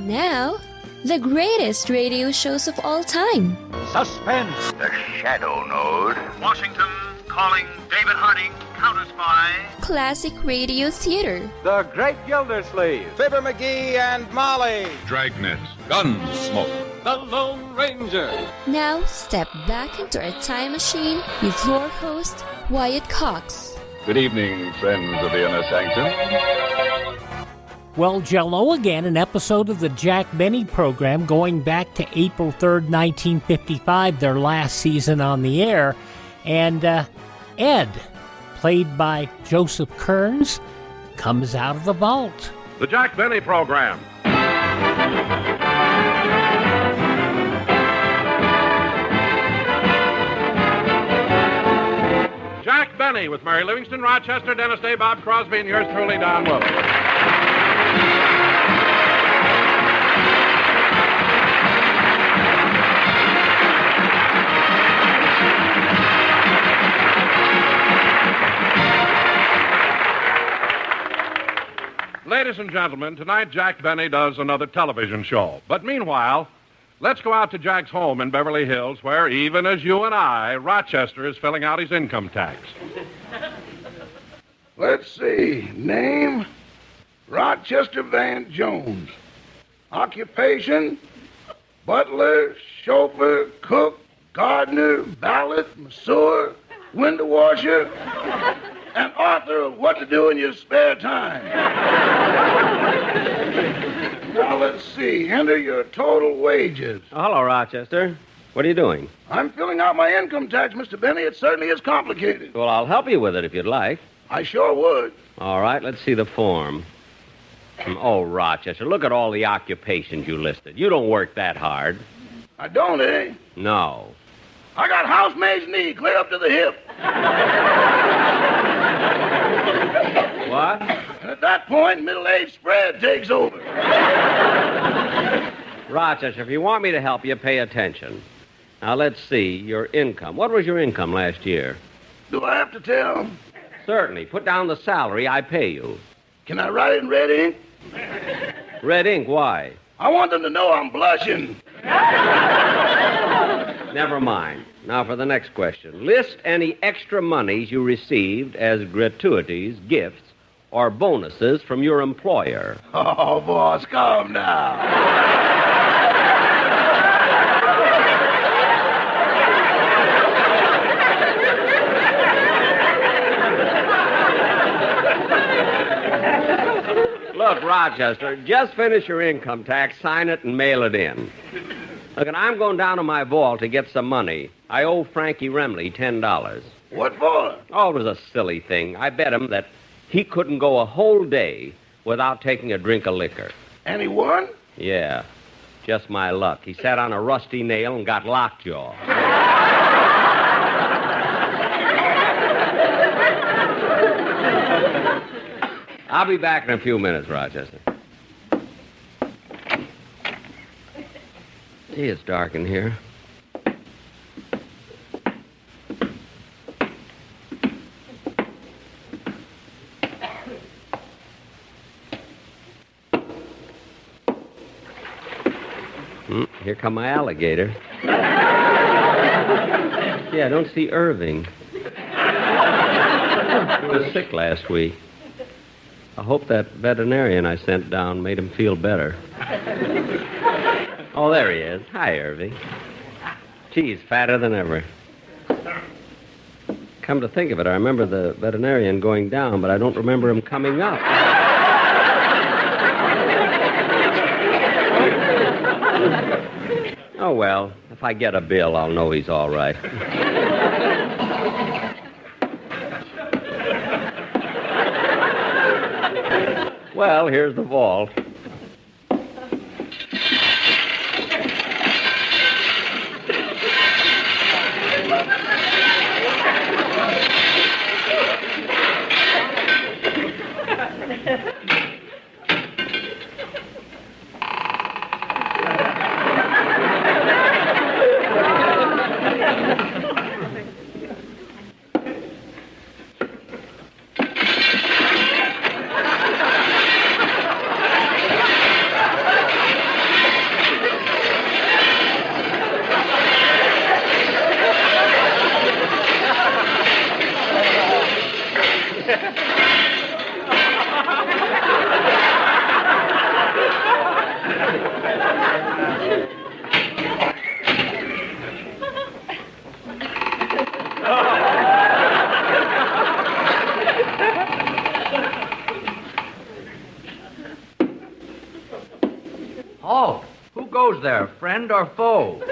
Now, the greatest radio shows of all time. Suspense. The Shadow Node. Washington calling David Harding, Counter Spy. Classic radio theater. The Great Gildersleeve. Fibber McGee and Molly. Dragnet. Gunsmoke. The Lone Ranger. Now, step back into our time machine with your host, Wyatt Cox. Good evening, friends of the Inner Sanctum. Well, Jell-O again, an episode of the Jack Benny program going back to April 3rd, 1955, their last season on the air. And Ed, played by Joseph Kearnes, comes out of the vault. The Jack Benny program. Jack Benny with Mary Livingston, Rochester, Dennis Day, Bob Crosby, and yours truly, Don Willis. Ladies and gentlemen, tonight Jack Benny does another television show. But meanwhile, let's go out to Jack's home in Beverly Hills, where, even as you and I, Rochester is filling out his income tax. Let's see. Name, Rochester Van Jones. Occupation, butler, chauffeur, cook, gardener, valet, masseur, window washer, and author of What to Do in Your Spare Time. Now, let's see. Enter your total wages. Oh, hello, Rochester. What are you doing? I'm filling out my income tax, Mr. Benny. It certainly is complicated. Well, I'll help you with it if you'd like. I sure would. All right, let's see the form. Oh, Rochester, look at all the occupations you listed. You don't work that hard. I don't, eh? No. I got housemaid's knee clear up to the hip. What? And at that point, middle-aged spread takes over. Rochester, if you want me to help you, pay attention. Now, let's see, your income. What was your income last year? Do I have to tell? Certainly. Put down the salary I pay you. Can I write it in red ink? Red ink, why? I want them to know I'm blushing. Never mind. Now for the next question. List any extra monies you received as gratuities, gifts, or bonuses from your employer. Oh, boss, calm down. Look, Rochester, just finish your income tax, sign it, and mail it in. Look, and I'm going down to my vault to get some money. I owe Frankie Remley $10. What for? Oh, it was a silly thing. I bet him that he couldn't go a whole day without taking a drink of liquor. And he won? Yeah, just my luck. He sat on a rusty nail and got lockjaw. I'll be back in a few minutes, Rochester. Gee, it's dark in here. Here come my alligator. Yeah, I don't see Irving. He was sick last week. I hope that veterinarian I sent down made him feel better. Oh, there he is. Hi, Irving. Gee, he's fatter than ever. Come to think of it, I remember the veterinarian going down, but I don't remember him coming up. Oh, well, if I get a bill, I'll know he's all right. Well, here's the vault. goes there, friend or foe?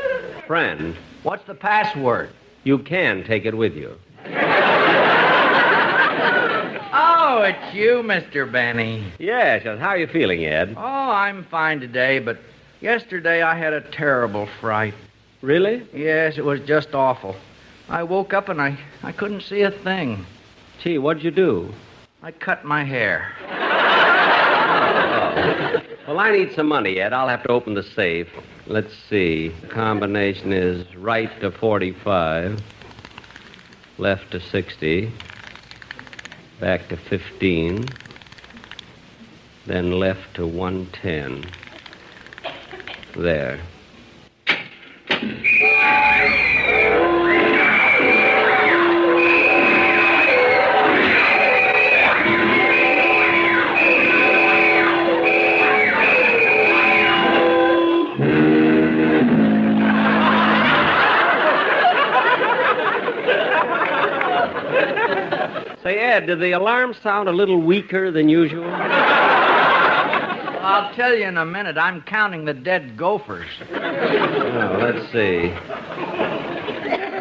Friend, What's the password? you can take it with you. Oh, it's you, Mr. Benny. Yes, how are you feeling, Ed? Oh, I'm fine today, but yesterday I had a terrible fright. Really? Yes, it was just awful. I woke up and I couldn't see a thing. Gee, what'd you do? I cut my hair. Well, I need some money, Ed. I'll have to open the safe. Let's see. The combination is right to 45, left to 60, back to 15, then left to 110. There. Say, Ed, did the alarm sound a little weaker than usual? I'll tell you in a minute. I'm counting the dead gophers. Oh, let's see.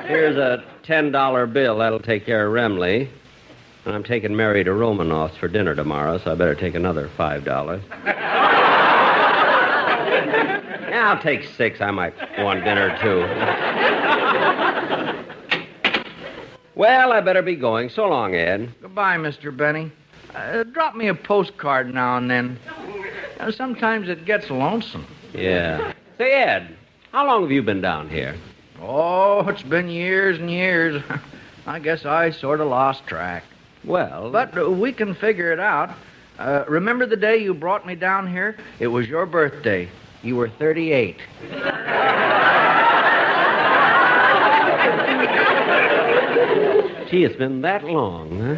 Here's a $10 bill. That'll take care of Remley. And I'm taking Mary to Romanoff's for dinner tomorrow, so I better take another $5. Yeah, I'll take 6. I might want dinner, too. Well, I better be going. So long, Ed. Goodbye, Mr. Benny. Drop me a postcard now and then. Sometimes it gets lonesome. Yeah. Say, Ed, how long have you been down here? Oh, it's been years and years. I guess I sort of lost track. Well... But we can figure it out. Remember the day you brought me down here? It was your birthday. You were 38. Gee, it's been that long, huh?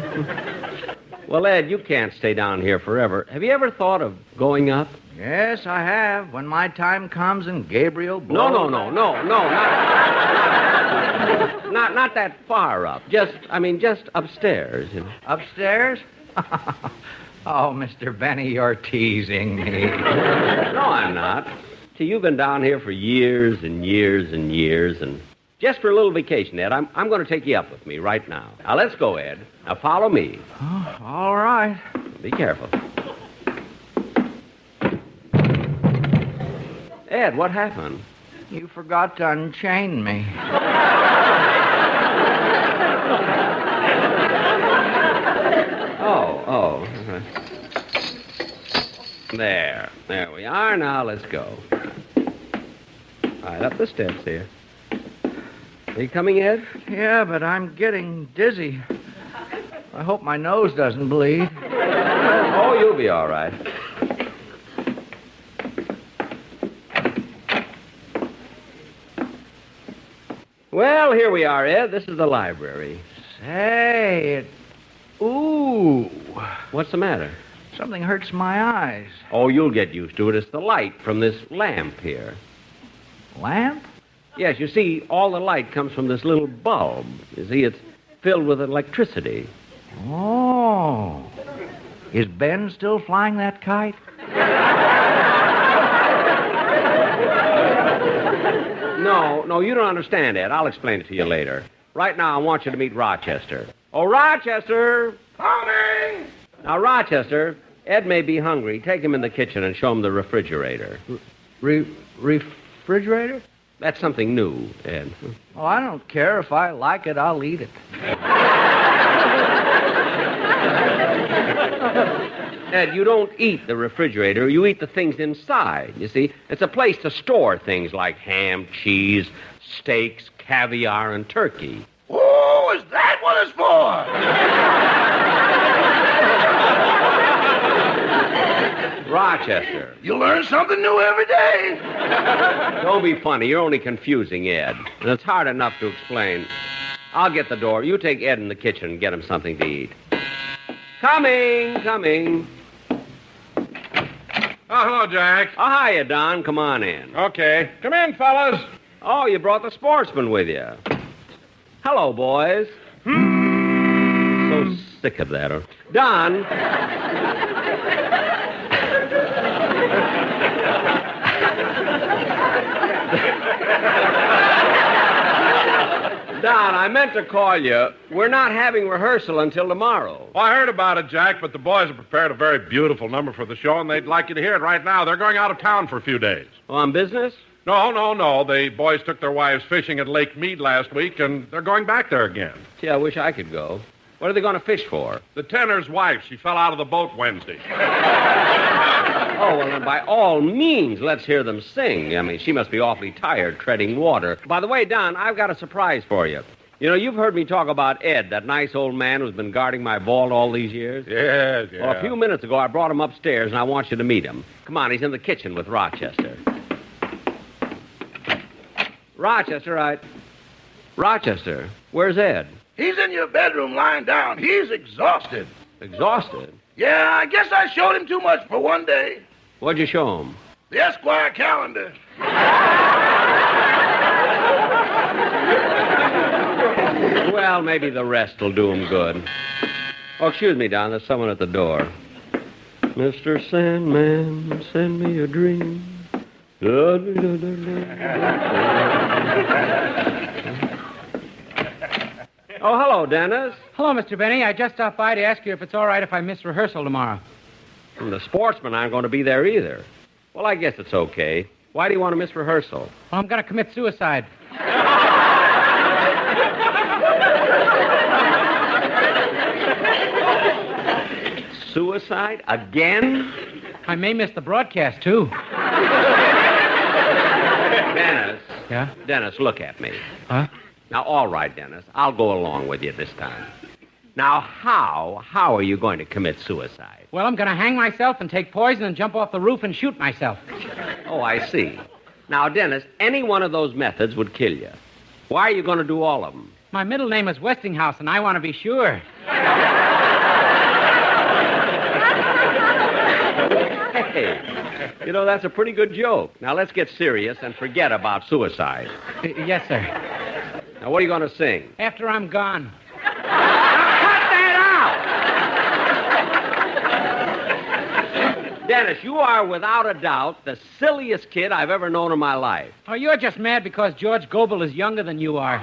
Well, Ed, you can't stay down here forever. Have you ever thought of going up? Yes, I have. When my time comes and Gabriel blows... No, not that far up. Just upstairs, you know. Upstairs? Oh, Mr. Benny, you're teasing me. No, I'm not. See, you've been down here for years and years and years, and just for a little vacation, Ed, I'm going to take you up with me right now. Now, let's go, Ed. Now, follow me. Oh, all right. Be careful. Ed, what happened? You forgot to unchain me. Oh. There we are. Now, let's go. All right, up the steps here. Are you coming, Ed? Yeah, but I'm getting dizzy. I hope my nose doesn't bleed. Oh, you'll be all right. Well, here we are, Ed. This is the library. Say, Ooh. What's the matter? Something hurts my eyes. Oh, you'll get used to it. It's the light from this lamp here. Lamp? Yes, you see, all the light comes from this little bulb. You see, it's filled with electricity. Oh. Is Ben still flying that kite? No, you don't understand, Ed. I'll explain it to you later. Right now, I want you to meet Rochester. Oh, Rochester! Coming! Now, Rochester, Ed may be hungry. Take him in the kitchen and show him the refrigerator. Refrigerator? That's something new, Ed. Oh, I don't care. If I like it, I'll eat it. Ed, you don't eat the refrigerator. You eat the things inside, you see. It's a place to store things like ham, cheese, steaks, caviar, and turkey. Oh, is that what it's for? Rochester. You learn something new every day. Don't be funny. You're only confusing Ed. And it's hard enough to explain. I'll get the door. You take Ed in the kitchen and get him something to eat. Coming. Oh, hello, Jack. Oh, hiya, Don. Come on in. Okay. Come in, fellas. Oh, you brought the sportsman with you. Hello, boys. So sick of that. Don. Don, I meant to call you. We're not having rehearsal until tomorrow. Well, I heard about it, Jack, but the boys have prepared a very beautiful number for the show, and they'd like you to hear it right now. They're going out of town for a few days. Oh, on business? No. The boys took their wives fishing at Lake Mead last week, and they're going back there again. Gee, I wish I could go. What are they going to fish for? The tenor's wife, she fell out of the boat Wednesday. Oh, well, then by all means, let's hear them sing. I mean, she must be awfully tired treading water. By the way, Don, I've got a surprise for you. You know, you've heard me talk about Ed, that nice old man who's been guarding my vault all these years. Yes. Well, a few minutes ago, I brought him upstairs, and I want you to meet him. Come on, he's in the kitchen with Rochester. Rochester, where's Ed? He's in your bedroom lying down. He's exhausted. Exhausted? Yeah, I guess I showed him too much for one day. What'd you show him? The Esquire calendar. Well, maybe the rest will do him good. Oh, excuse me, Don. There's someone at the door. Mr. Sandman, send me a dream. Oh, hello, Dennis. Hello, Mr. Benny. I just stopped by to ask you if it's all right if I miss rehearsal tomorrow. And the sportsmen aren't going to be there either. Well, I guess it's okay. Why do you want to miss rehearsal? Well, I'm going to commit suicide. Suicide? Again? I may miss the broadcast, too. Dennis. Yeah? Dennis, look at me. Huh? Now, all right, Dennis. I'll go along with you this time. Now, how are you going to commit suicide? Well, I'm going to hang myself and take poison and jump off the roof and shoot myself. Oh, I see. Now, Dennis, any one of those methods would kill you. Why are you going to do all of them? My middle name is Westinghouse, and I want to be sure. Hey, you know, that's a pretty good joke. Now, let's get serious and forget about suicide. Yes, sir. Now, what are you going to sing? After I'm gone. Cut that out! Dennis, you are without a doubt the silliest kid I've ever known in my life. Oh, you're just mad because George Goebel is younger than you are.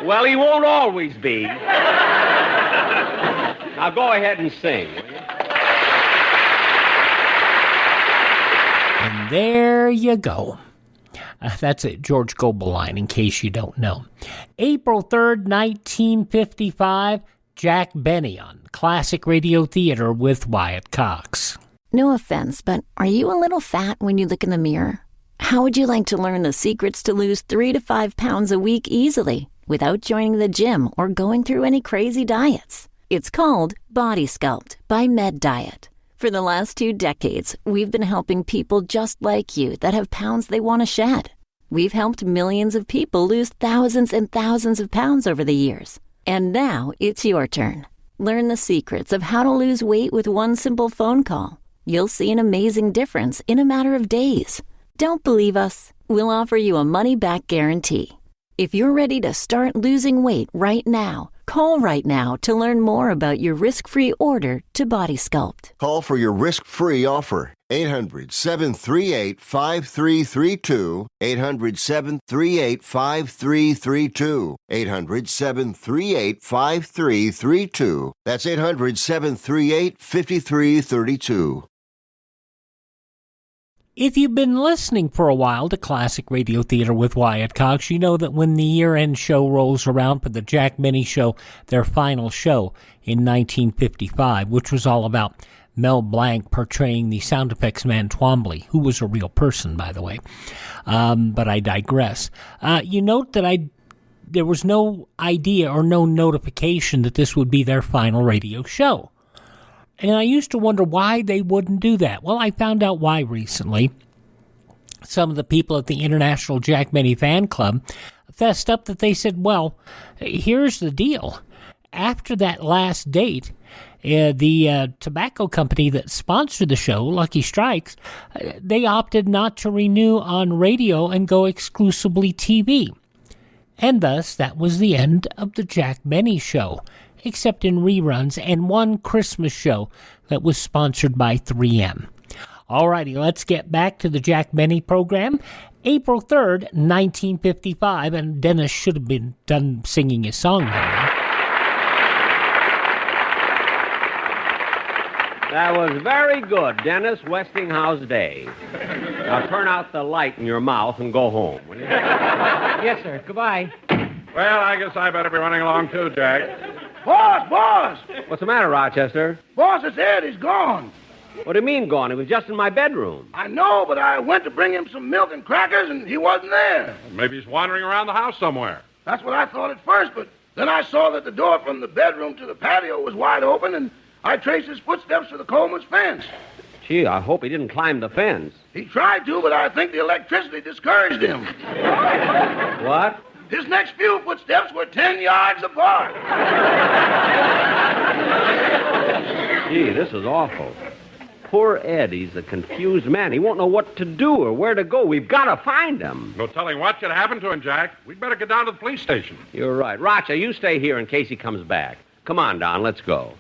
Well, he won't always be. Now, go ahead and sing, will you? And there you go. That's a George Goebel line, in case you don't know. April 3rd, 1955, Jack Benny on Classic Radio Theater with Wyatt Cox. No offense, but are you a little fat when you look in the mirror? How would you like to learn the secrets to lose 3 to 5 pounds a week easily without joining the gym or going through any crazy diets? It's called Body Sculpt by Med Diet. For the last 2 decades, we've been helping people just like you that have pounds they want to shed. We've helped millions of people lose thousands and thousands of pounds over the years. And now it's your turn. Learn the secrets of how to lose weight with one simple phone call. You'll see an amazing difference in a matter of days. Don't believe us? We'll offer you a money-back guarantee. If you're ready to start losing weight right now, call right now to learn more about your risk-free order to Body Sculpt. Call for your risk-free offer. 800-738-5332. 800-738-5332. 800-738-5332. That's 800-738-5332. If you've been listening for a while to Classic Radio Theater with Wyatt Cox, you know that when the year-end show rolls around for the Jack Benny Show, their final show in 1955, which was all about Mel Blanc portraying the sound effects man Twombly, who was a real person, by the way. But I digress. You note that there was no idea or no notification that this would be their final radio show. And I used to wonder why they wouldn't do that. Well, I found out why recently. Some of the people at the International Jack Benny Fan Club fessed up that they said, well, here's the deal. After that last date, the tobacco company that sponsored the show, Lucky Strikes, they opted not to renew on radio and go exclusively TV. And thus, that was the end of the Jack Benny Show, except in reruns and one Christmas show that was sponsored by 3M. All righty, let's get back to the Jack Benny program. April 3rd, 1955, and Dennis should have been done singing his song by now. That was very good, Dennis Westinghouse Day. Now turn out the light in your mouth and go home, will you? Yes, sir. Goodbye. Well, I guess I better be running along too, Jack. Boss! What's the matter, Rochester? Boss, it's Ed. He's gone. What do you mean gone? He was just in my bedroom. I know, but I went to bring him some milk and crackers, and he wasn't there. Maybe he's wandering around the house somewhere. That's what I thought at first, but then I saw that the door from the bedroom to the patio was wide open, and I traced his footsteps to the Coleman's fence. Gee, I hope he didn't climb the fence. He tried to, but I think the electricity discouraged him. What? His next few footsteps were 10 yards apart. Gee, this is awful. Poor Ed, he's a confused man. He won't know what to do or where to go. We've got to find him. No telling what could happen to him, Jack. We'd better get down to the police station. You're right. Rocha, you stay here in case he comes back. Come on, Don, let's go.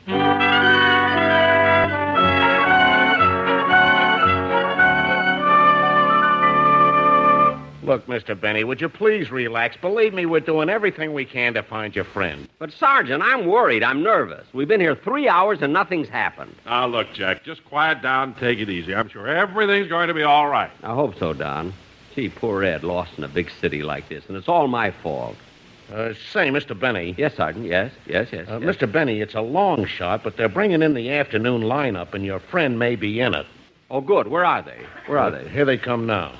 Look, Mr. Benny, would you please relax? Believe me, we're doing everything we can to find your friend. But, Sergeant, I'm worried. I'm nervous. We've been here 3 hours and nothing's happened. Now, look, Jack, just quiet down and take it easy. I'm sure everything's going to be all right. I hope so, Don. Gee, poor Ed lost in a big city like this, and it's all my fault. Say, Mr. Benny. Yes, Sergeant, yes. Mr. Benny, it's a long shot, but they're bringing in the afternoon lineup, and your friend may be in it. Oh, good. Where are they? Here they come now.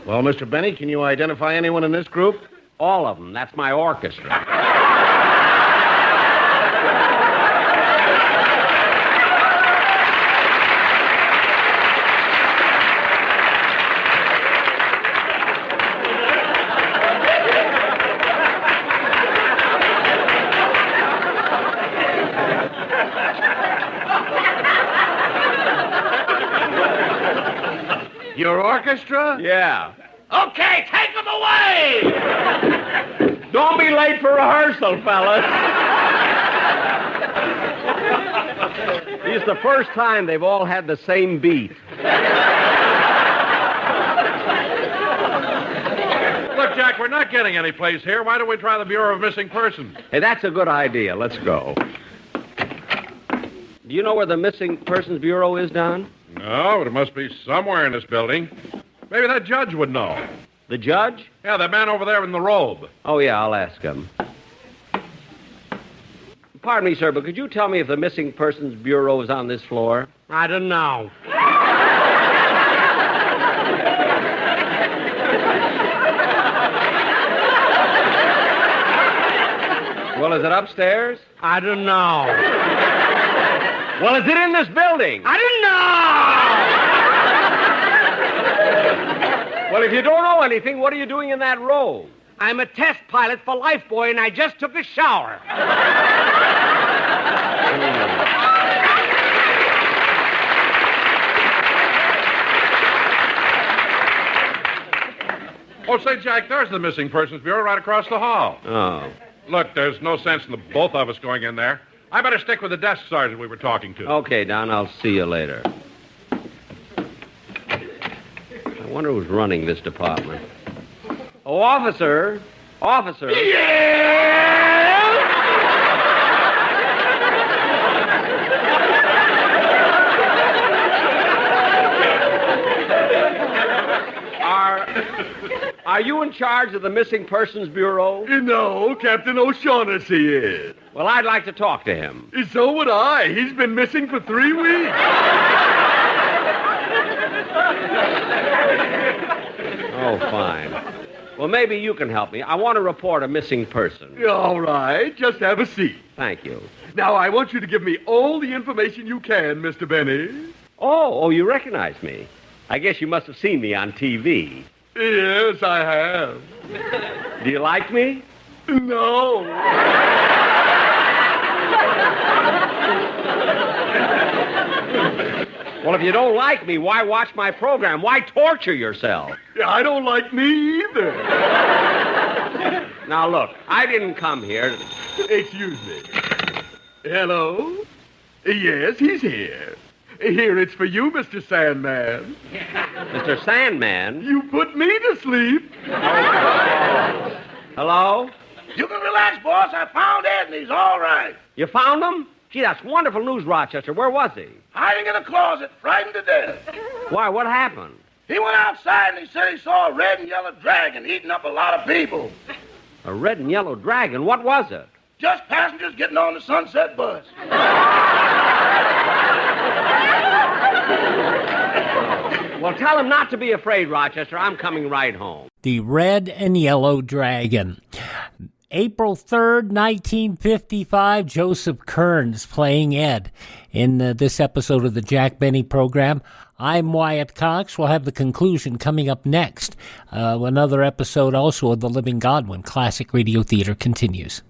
Well, Mr. Benny, can you identify anyone in this group? All of them. That's my orchestra. Your orchestra? Yeah. Okay, take him away! Don't be late for rehearsal, fellas. It's the first time they've all had the same beat. Look, Jack, we're not getting any place here. Why don't we try the Bureau of Missing Persons? Hey, that's a good idea. Let's go. Do you know where the Missing Persons Bureau is, Don? No, but it must be somewhere in this building. Maybe that judge would know. The judge? Yeah, that man over there in the robe. Oh, yeah, I'll ask him. Pardon me, sir, but could you tell me if the Missing Persons Bureau is on this floor? I don't know. Well, is it upstairs? I don't know. Well, is it in this building? I don't know! Well, if you don't know anything, what are you doing in that robe? I'm a test pilot for Lifebuoy, and I just took a shower. Oh, say, Jack, there's the Missing Persons Bureau right across the hall. Oh. Look, there's no sense in the both of us going in there. I better stick with the desk sergeant we were talking to. Okay, Don, I'll see you later. I wonder who's running this department. Oh, officer! Officer! Are you in charge of the Missing Persons Bureau? No, Captain O'Shaughnessy is. Well, I'd like to talk to him. So would I. He's been missing for 3 weeks. Oh, fine. Well, maybe you can help me. I want to report a missing person. All right. Just have a seat. Thank you. Now, I want you to give me all the information you can, Mr. Benny. Oh, you recognize me. I guess you must have seen me on TV. Yes, I have. Do you like me? No. Well, if you don't like me, why watch my program? Why torture yourself? Yeah, I don't like me either. Now, look, I didn't come here. Excuse me. Hello? Yes, he's here. Here, it's for you, Mr. Sandman. Mr. Sandman? You put me to sleep. Hello? You can relax, boss. I found Ed, and he's all right. You found him? Gee, that's wonderful news, Rochester. Where was he? Hiding in a closet, frightened to death. Why, what happened? He went outside and he said he saw a red and yellow dragon eating up a lot of people. A red and yellow dragon? What was it? Just passengers getting on the Sunset bus. Well, tell him not to be afraid, Rochester. I'm coming right home. The Red and Yellow Dragon. April 3rd, 1955, Joseph Kearnes playing Ed in this episode of the Jack Benny program. I'm Wyatt Cox. We'll have the conclusion coming up next. Another episode also of The Living Godwin. Classic Radio Theater continues.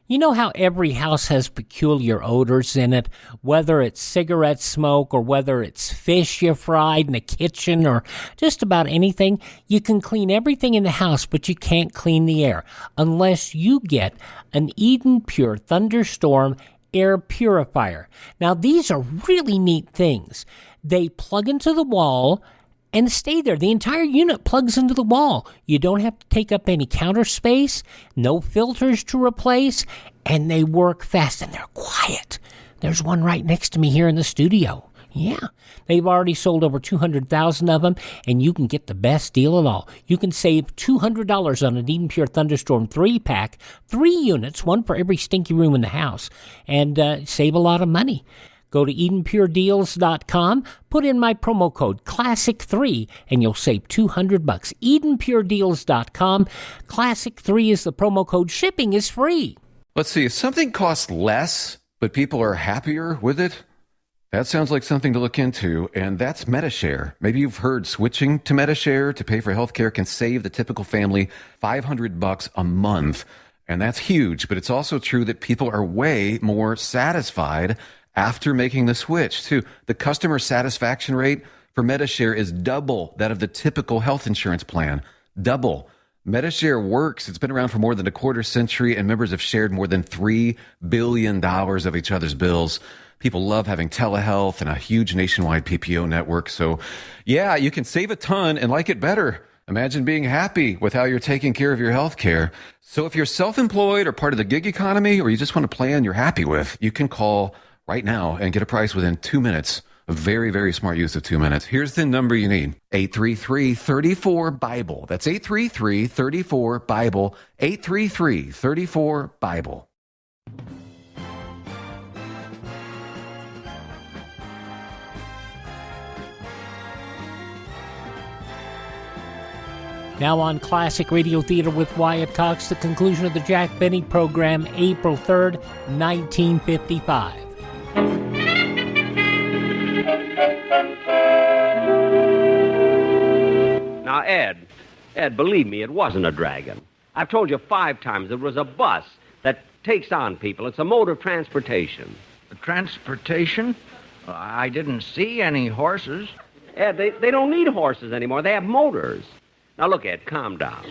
You know how every house has peculiar odors in it, whether it's cigarette smoke or whether it's fish you fried in the kitchen or just about anything? You can clean everything in the house, but you can't clean the air unless you get an Eden Pure Thunderstorm air purifier. Now, these are really neat things. They plug into the wall and stay there. The entire unit plugs into the wall. You don't have to take up any counter space, no filters to replace, and they work fast, and they're quiet. There's one right next to me here in the studio. Yeah, they've already sold over 200,000 of them, and you can get the best deal of all. You can save $200 on an Eden Pure Thunderstorm 3-pack, 3 units, one for every stinky room in the house, and save a lot of money. Go to EdenPureDeals.com, put in my promo code CLASSIC3, and you'll save $200. EdenPureDeals.com. CLASSIC3 is the promo code. Shipping is free. Let's see, if something costs less, but people are happier with it, that sounds like something to look into, and that's MediShare. Maybe you've heard switching to MediShare to pay for healthcare can save the typical family $500 a month, and that's huge, but it's also true that people are way more satisfied after making the switch, too. The customer satisfaction rate for MediShare is double that of the typical health insurance plan. Double. MediShare works. It's been around for more than a quarter century, and members have shared more than $3 billion of each other's bills. People love having telehealth and a huge nationwide PPO network. So, yeah, you can save a ton and like it better. Imagine being happy with how you're taking care of your health care. So if you're self-employed or part of the gig economy, or you just want a plan you're happy with, you can call right now and get a price within 2 minutes. A very, very smart use of 2 minutes. Here's the number you need. 833-34-BIBLE. That's 833-34-BIBLE. 833-34-BIBLE. Now on Classic Radio Theater with Wyatt Cox, the conclusion of the Jack Benny program, April 3rd, 1955. Now, Ed, believe me, it wasn't a dragon. I've told you 5 times it was a bus that takes on people. It's a mode of transportation. Transportation? I didn't see any horses. Ed, they don't need horses anymore. They have motors. Now, look, Ed, calm down.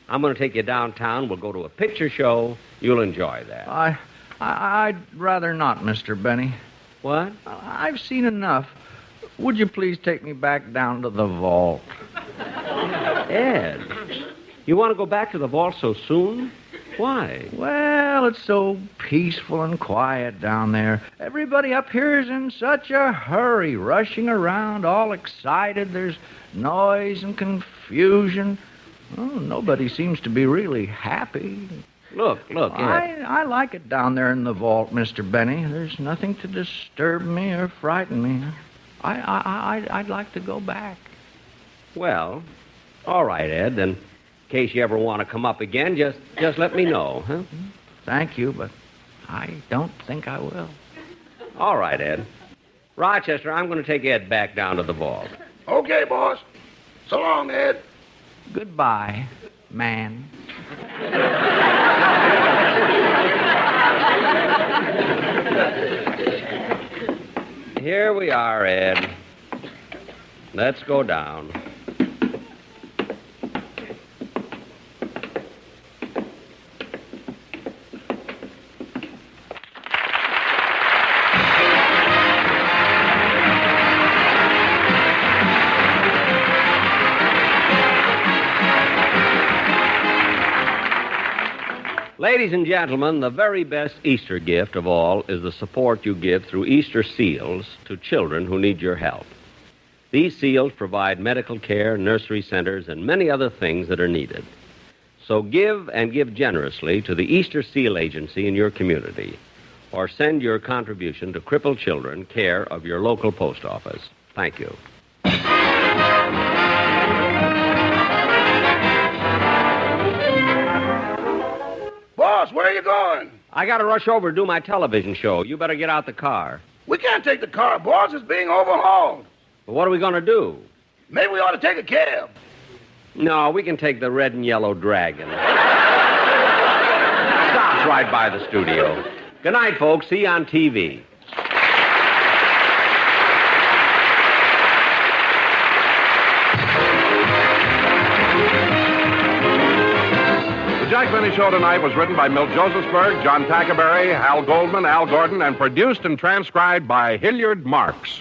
I'm going to take you downtown. We'll go to a picture show. You'll enjoy that. I'd rather not, Mr. Benny. What? I've seen enough. Would you please take me back down to the vault? Ed, you want to go back to the vault so soon? Why? Well, it's so peaceful and quiet down there. Everybody up here is in such a hurry, rushing around, all excited. There's noise and confusion. Oh, nobody seems to be really happy. Look, Ed. I like it down there in the vault, Mr. Benny. There's nothing to disturb me or frighten me. I'd like to go back. Well, all right, Ed, then in case you ever want to come up again, just let me know, huh? Thank you, but I don't think I will. All right, Ed. Rochester, I'm going to take Ed back down to the vault. Okay, boss. So long, Ed. Goodbye, man. Here we are, Ed. Let's go down. Ladies and gentlemen, the very best Easter gift of all is the support you give through Easter seals to children who need your help. These seals provide medical care, nursery centers, and many other things that are needed. So give and give generously to the Easter Seal Agency in your community, or send your contribution to crippled children, care of your local post office. Thank you. Boss, where are you going? I got to rush over to do my television show. You better get out the car. We can't take the car, boss. It's being overhauled. But what are we going to do? Maybe we ought to take a cab. No, we can take the red and yellow dragon. Stops right by the studio. Good night, folks. See you on TV. The Jack Benny Show tonight was written by Milt Josephsberg, John Tackerberry, Hal Goldman, Al Gordon, and produced and transcribed by Hilliard Marks.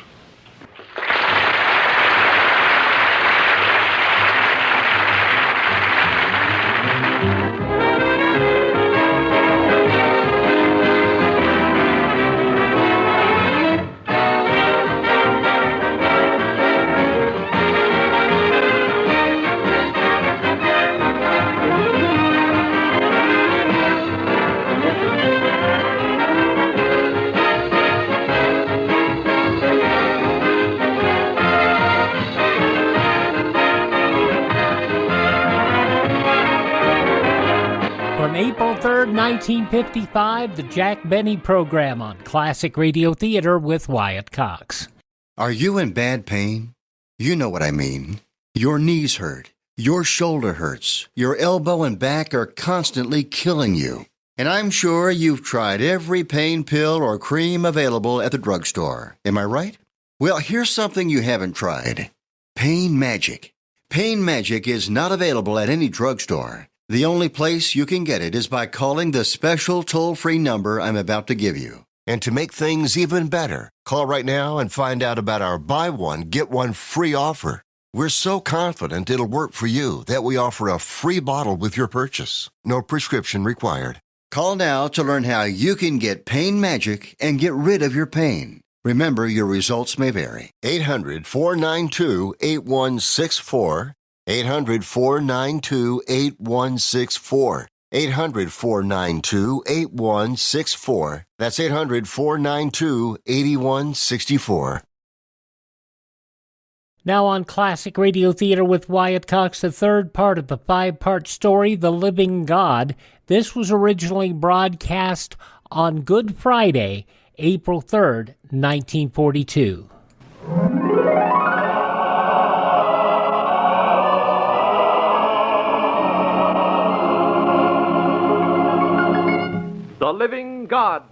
April 3rd, 1955, the Jack Benny program on Classic Radio Theater with Wyatt Cox. Are you in bad pain? You know what I mean. Your knees hurt. Your shoulder hurts. Your elbow and back are constantly killing you. And I'm sure you've tried every pain pill or cream available at the drugstore. Am I right? Well, here's something you haven't tried. Pain Magic. Pain Magic is not available at any drugstore. The only place you can get it is by calling the special toll-free number I'm about to give you. And to make things even better, call right now and find out about our buy one, get one free offer. We're so confident it'll work for you that we offer a free bottle with your purchase. No prescription required. Call now to learn how you can get Pain Magic and get rid of your pain. Remember, your results may vary. 800-492-8164. 800-492-8164. 800-492-8164. That's 800-492-8164. Now on Classic Radio Theater with Wyatt Cox, the third part of the five-part story, The Living God. This was originally broadcast on Good Friday, April 3rd, 1942. The Living God.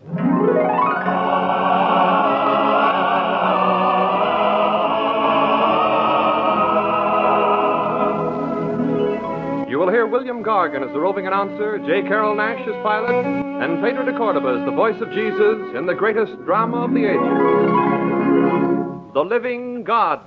You will hear William-Gargan as the roving announcer, J. Carroll Nash as pilot, and Pedro de Cordova as the voice of Jesus in the greatest drama of the ages, The Living God.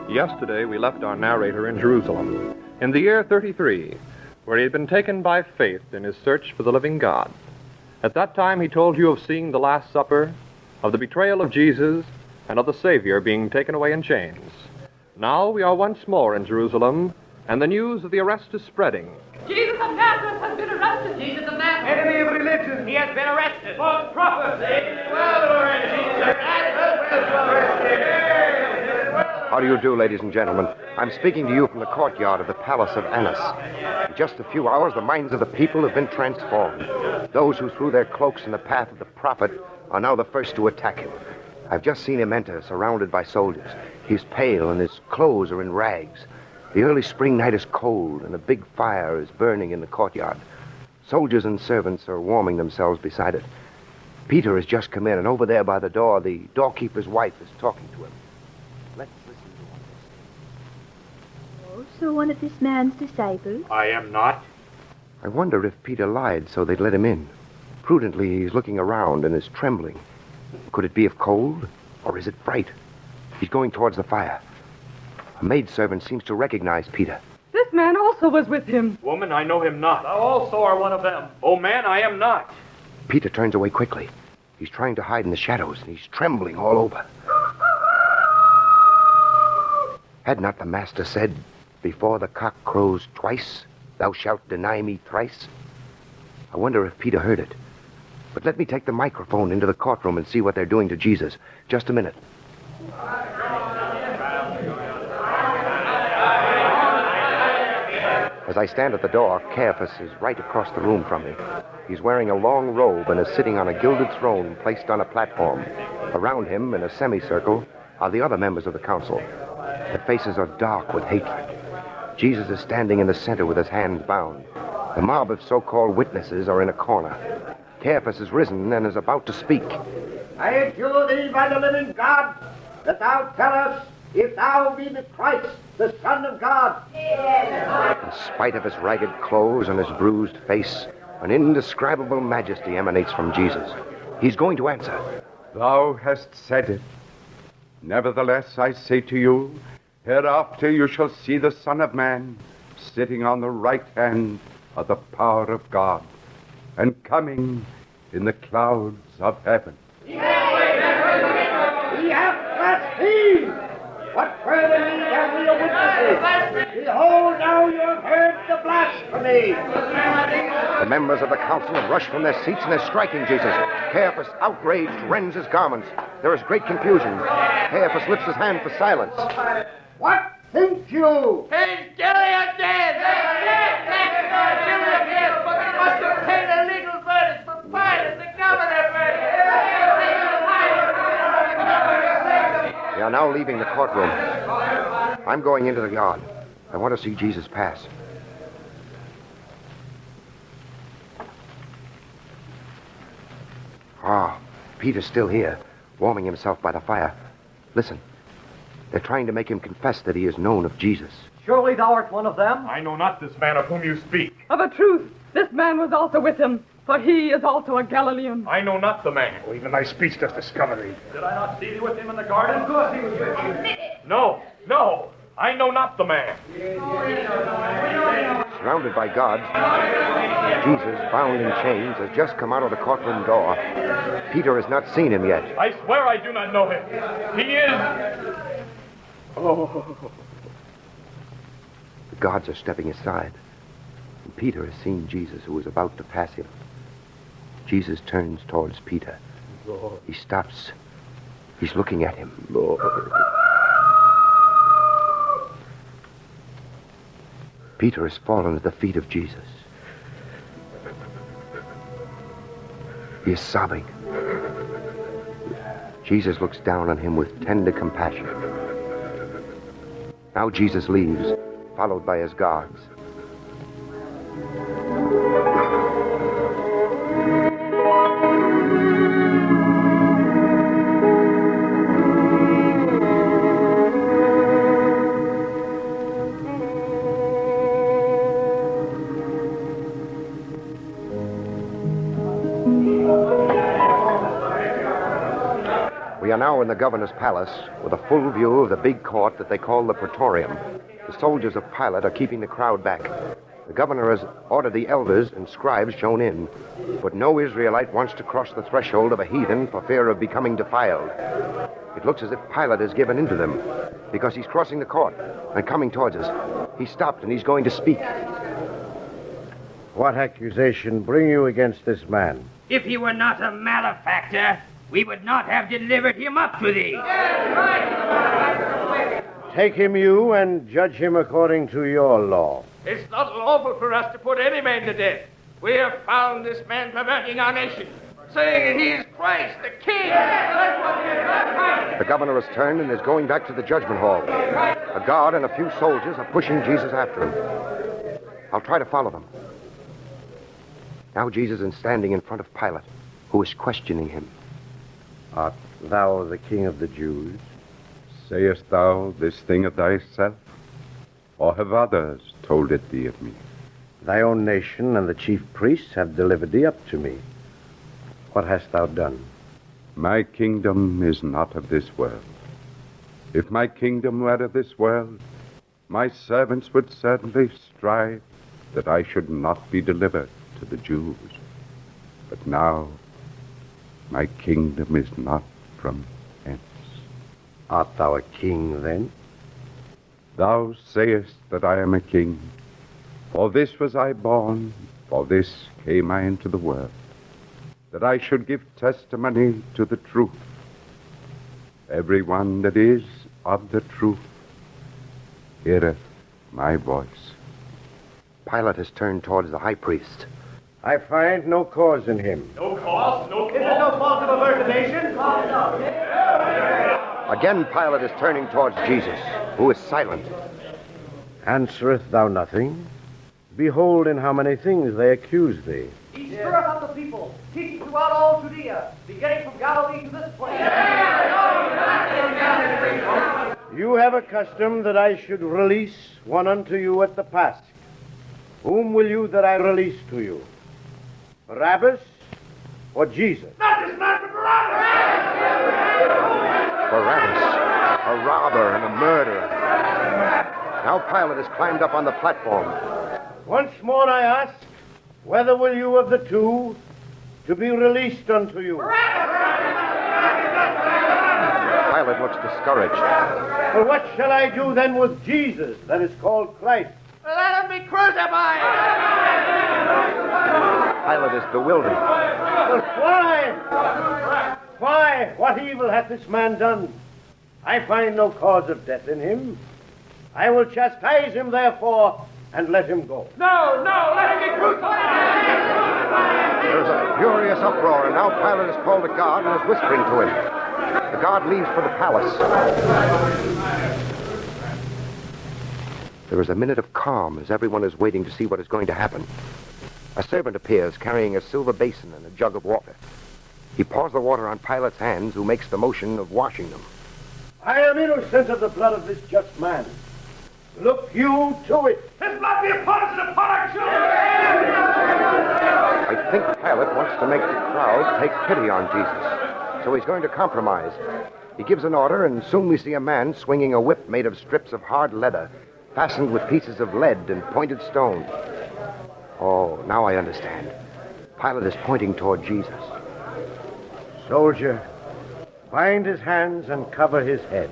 Yesterday, we left our narrator in Jerusalem, in the year 33, where he had been taken by faith in his search for the living God. At that time, he told you of seeing the Last Supper, of the betrayal of Jesus, and of the Savior being taken away in chains. Now we are once more in Jerusalem, and the news of the arrest is spreading. Jesus of Nazareth has been arrested. Jesus of Nazareth. Enemy of religion. He has been arrested. False prophet. How do you do, ladies and gentlemen? I'm speaking to you from the courtyard of the Palace of Annas. In just a few hours, the minds of the people have been transformed. Those who threw their cloaks in the path of the prophet are now the first to attack him. I've just seen him enter, surrounded by soldiers. He's pale, and his clothes are in rags. The early spring night is cold, and a big fire is burning in the courtyard. Soldiers and servants are warming themselves beside it. Peter has just come in, and over there by the door, the doorkeeper's wife is talking to him. Let's listen to what Oh, so one of this man's disciples? I am not. I wonder if Peter lied so they'd let him in. Prudently, he's looking around and is trembling. Could it be of cold, or is it fright? He's going towards the fire. A maidservant seems to recognize Peter. This man also was with him. Woman, I know him not. Thou also art one of them. Oh, man, I am not. Peter turns away quickly. He's trying to hide in the shadows, and he's trembling all over. Had not the master said, "Before the cock crows twice, thou shalt deny me thrice"? I wonder if Peter heard it. But let me take the microphone into the courtroom and see what they're doing to Jesus. Just a minute. As I stand at the door, Caiaphas is right across the room from me. He's wearing a long robe and is sitting on a gilded throne placed on a platform. Around him, in a semicircle, are the other members of the council. Their faces are dark with hatred. Jesus is standing in the center with his hands bound. The mob of so-called witnesses are in a corner. Caiaphas is risen and is about to speak. I adjure thee by the living God, that thou tell us if thou be the Christ, the Son of God. In spite of his ragged clothes and his bruised face, an indescribable majesty emanates from Jesus. He's going to answer. Thou hast said it. Nevertheless, I say to you, hereafter you shall see the Son of Man sitting on the right hand of the power of God, and coming in the clouds of heaven. He hath blasphemed! What further need have we of witnesses? Behold, now you have heard the blasphemy! The members of the council have rushed from their seats and they're striking Jesus. Caiaphas, outraged, rends his garments. There is great confusion. Caiaphas lifts his hand for silence. What think you? He's killing us dead! But we must obtain a legal verdict for Pilate, the governor. They are now leaving the courtroom. I'm going into the yard. I want to see Jesus pass. Ah, Peter's still here, warming himself by the fire. Listen. They're trying to make him confess that he is known of Jesus. Surely thou art one of them? I know not this man of whom you speak. Of a truth, this man was also with him, for he is also a Galilean. I know not the man. Well, even thy speech does discover thee. Did I not see thee with him in the garden? Of course he was with you. No, I know not the man. Surrounded by guards, Jesus, bound in chains, has just come out of the courtroom door. Peter has not seen him yet. I swear I do not know him. He is... Oh. The guards are stepping aside. And Peter has seen Jesus, who is about to pass him. Jesus turns towards Peter. Lord. He stops. He's looking at him. Lord. Peter has fallen at the feet of Jesus. He is sobbing. Jesus looks down on him with tender compassion. Now Jesus leaves, followed by his guards. We are now in the governor's palace with a full view of the big court that they call the Praetorium. The soldiers of Pilate are keeping the crowd back. The governor has ordered the elders and scribes shown in, but no Israelite wants to cross the threshold of a heathen for fear of becoming defiled. It looks as if Pilate has given in to them, because he's crossing the court and coming towards us. He stopped and he's going to speak. What accusation bring you against this man? If he were not a malefactor, we would not have delivered him up to thee. Take him you and judge him according to your law. It's not lawful for us to put any man to death. We have found this man perverting our nation, saying that he is Christ, the King. The governor has turned and is going back to the judgment hall. A guard and a few soldiers are pushing Jesus after him. I'll try to follow them. Now Jesus is standing in front of Pilate, who is questioning him. Art thou the king of the Jews? Sayest thou this thing of thyself? Or have others told it thee of me? Thy own nation and the chief priests have delivered thee up to me. What hast thou done? My kingdom is not of this world. If my kingdom were of this world, my servants would certainly strive that I should not be delivered to the Jews. But now, my kingdom is not from hence. Art thou a king, then? Thou sayest that I am a king. For this was I born, for this came I into the world, that I should give testimony to the truth. Everyone that is of the truth heareth my voice. Pilate has turned towards the high priest. I find no cause in him. No cause? No cause? Is it no fault of a birth nation? Again, Pilate is turning towards Jesus, who is silent. Answerest thou nothing? Behold in how many things they accuse thee. He stirreth up the people, teaching throughout all Judea, beginning from Galilee to this place. You have a custom that I should release one unto you at the Pasch. Whom will you that I release to you? Barabbas or Jesus? Not this man, but Barabbas, a robber and a murderer. Now Pilate has climbed up on the platform. Once more I ask, whether will you of the two to be released unto you? Pilate looks discouraged. For what shall I do then with Jesus that is called Christ? Let him be crucified! Pilate is bewildered. But why? Why? What evil hath this man done? I find no cause of death in him. I will chastise him, therefore, and let him go. No, let him be crucified! There's a furious uproar, and now Pilate has called a guard and is whispering to him. The guard leaves for the palace. There is a minute of calm as everyone is waiting to see what is going to happen. A servant appears carrying a silver basin and a jug of water. He pours the water on Pilate's hands, who makes the motion of washing them. I am innocent of the blood of this just man. Look you to it. His blood be upon us and upon our children! I think Pilate wants to make the crowd take pity on Jesus, so he's going to compromise. He gives an order, and soon we see a man swinging a whip made of strips of hard leather, fastened with pieces of lead and pointed stone. Oh, now I understand. Pilate is pointing toward Jesus. Soldier, bind his hands and cover his head.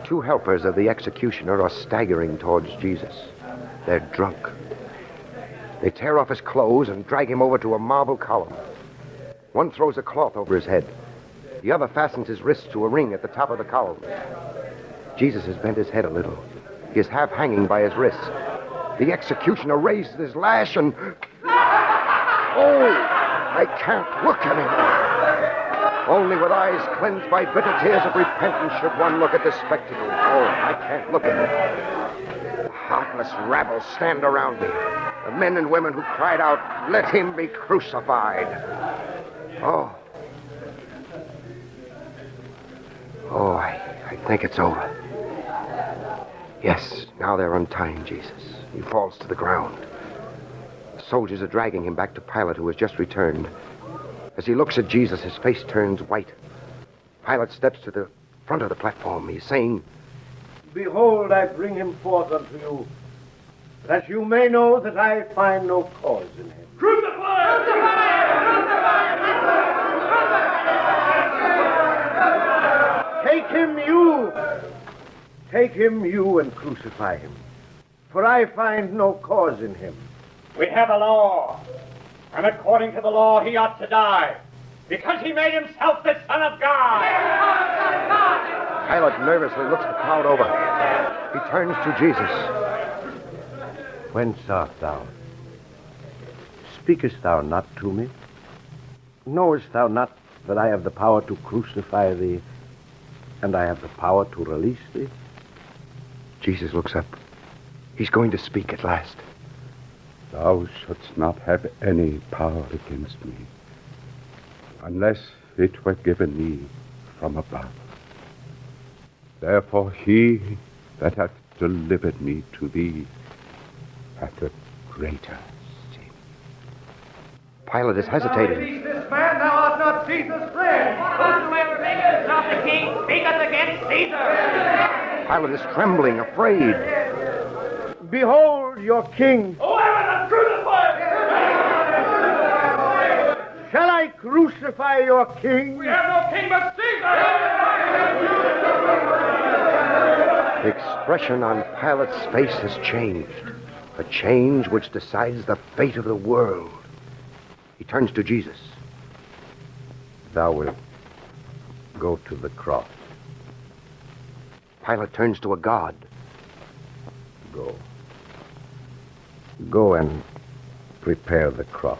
Two helpers of the executioner are staggering towards Jesus. They're drunk. They tear off his clothes and drag him over to a marble column. One throws a cloth over his head. The other fastens his wrists to a ring at the top of the column. Jesus has bent his head a little. He is half hanging by his wrists. The executioner raises his lash and... Oh, I can't look at him. Only with eyes cleansed by bitter tears of repentance should one look at this spectacle. Oh, I can't look at it. The heartless rabble stand around me. The men and women who cried out, "Let him be crucified." Oh, I think it's over. Yes, now they're untying Jesus. He falls to the ground. The soldiers are dragging him back to Pilate, who has just returned. As he looks at Jesus, his face turns white. Pilate steps to the front of the platform. He's saying, Behold, I bring him forth unto you, that you may know that I find no cause in him. Crucify! Take him, you, and crucify him. For I find no cause in him. We have a law, and according to the law, he ought to die, because he made himself the Son of God. Pilate nervously looks the crowd over. He turns to Jesus. Whence art thou? Speakest thou not to me? Knowest thou not that I have the power to crucify thee, and I have the power to release thee? Jesus looks up. He's going to speak at last. Thou shouldst not have any power against me, unless it were given thee from above. Therefore he that hath delivered me to thee hath a greater sin. Pilate is hesitating. Release this man, thou art not Caesar's friend. Whosoever maketh not the king speaketh against Caesar. Pilate is trembling, afraid. Behold your king. Whoever crucify! Shall I crucify your king? We have no king but Caesar! The expression on Pilate's face has changed. A change which decides the fate of the world. He turns to Jesus. Thou wilt go to the cross. Pilate turns to a god. Go and prepare the cross.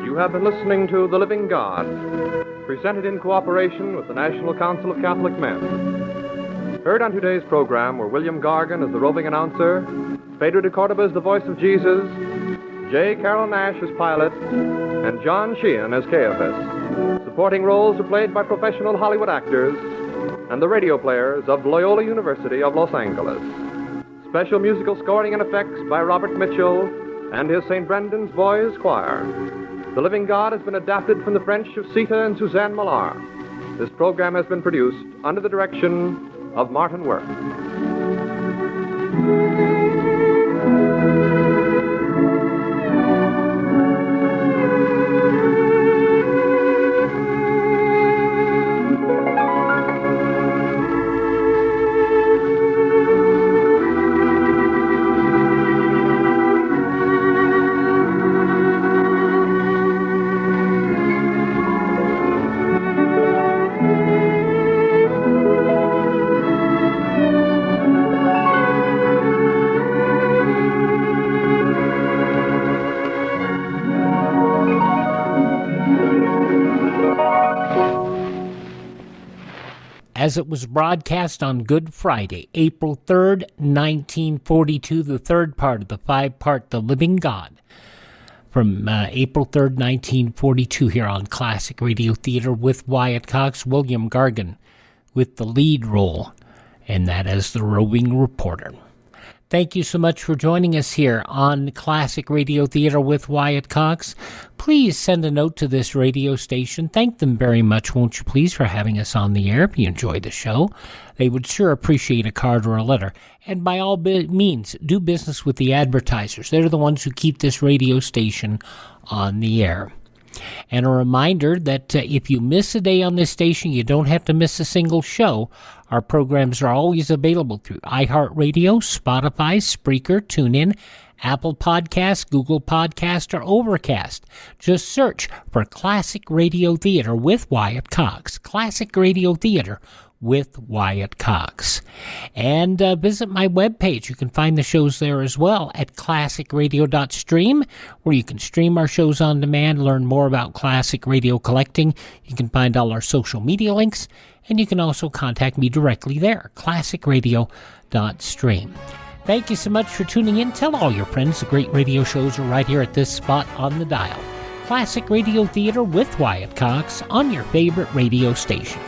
You have been listening to The Living God, presented in cooperation with the National Council of Catholic Men. Heard on today's program were William Gargan as the roving announcer, Pedro de Cordova as the voice of Jesus, J. Carroll Nash as Pilate, and John Sheehan as Caiaphas. Supporting roles were played by professional Hollywood actors and the radio players of Loyola University of Los Angeles. Special musical scoring and effects by Robert Mitchell and his St. Brendan's Boys Choir. The Living God has been adapted from the French of Sita and Suzanne Millard. This program has been produced under the direction of Martin Worth. As it was broadcast on Good Friday, April 3rd, 1942, the third part of the five-part The Living God, from April 3rd, 1942, here on Classic Radio Theater with Wyatt Cox, william-gargan with the lead role, and that as the roving reporter. Thank you so much for joining us here on Classic Radio Theater with Wyatt Cox. Please send a note to this radio station. Thank them very much, won't you please, for having us on the air. If you enjoy the show, they would sure appreciate a card or a letter. And by all means, do business with the advertisers. They're the ones who keep this radio station on the air. And a reminder that if you miss a day on this station, you don't have to miss a single show. Our programs are always available through iHeartRadio, Spotify, Spreaker, TuneIn, Apple Podcasts, Google Podcast, or Overcast. Just search for Classic Radio Theater with Wyatt Cox. Classic Radio Theater with Wyatt Cox. And visit my webpage. You can find the shows there as well at classicradio.stream, where you can stream our shows on demand, learn more about classic radio collecting. You can find all our social media links, and you can also contact me directly there, classicradio.stream. Thank you so much for tuning in. Tell all your friends the great radio shows are right here at this spot on the dial. Classic Radio Theater with Wyatt Cox on your favorite radio station.